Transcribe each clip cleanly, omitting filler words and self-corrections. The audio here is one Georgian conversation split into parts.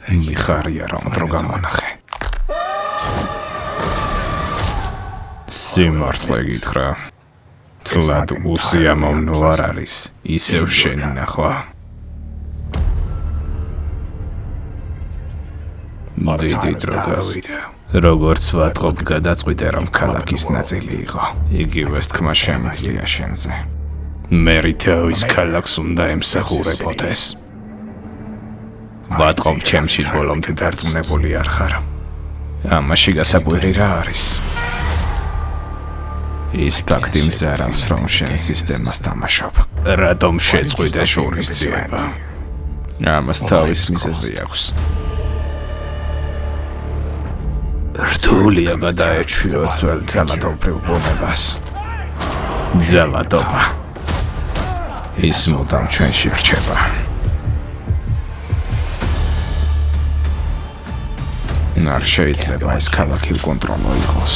მიხარია რომ დრო გამონახე. სიმართლე გითხრა. თლად უსიამოვნო არ არის, ისევ შენი ნახვა. დიდი დრო გავიდა. როგორც ვატყობ გადაწყვიტე რომ ქალაქის ნაწილი იყო. იგივეს თქმა შემიძლია შენზე. მე რითავის ქალაქს უნდა ემსახურებოდეს. ვატყობ ჩემში ბოლომდე დარწმუნებული არ ხარ. ამაში გასაკვირი რა არის? ის ფაქტი მზარავს რომ შენ სისტემას თამაშობ. რატომ შეწყვიტე შურისძიება? ამას თავის მიზეზი აქვს. რთულია გადაეჩვიო ძველ ძალადობრივ ბუნებას. ძალადობა. ის მუდამ ჩვენში რჩება. არ შეიძლება ეს ქალაქი უკონტროლო იყოს.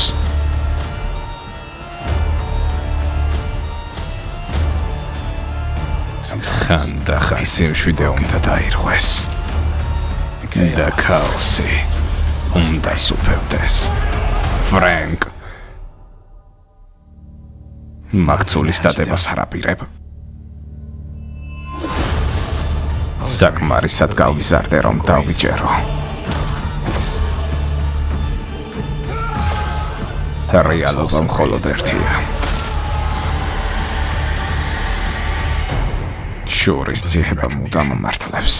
ხანდახან სიმშვიდე უნდა დაირღვეს. და ქაოსი უნდა სუფევდეს. ფრენკ მაქცულის დადებას არ აპირებ. საკმარისად გავიზარდე რომ დავიჯერო. რეალობა მხოლოდ ერთია. შურისძიება მუდამ მართლებს.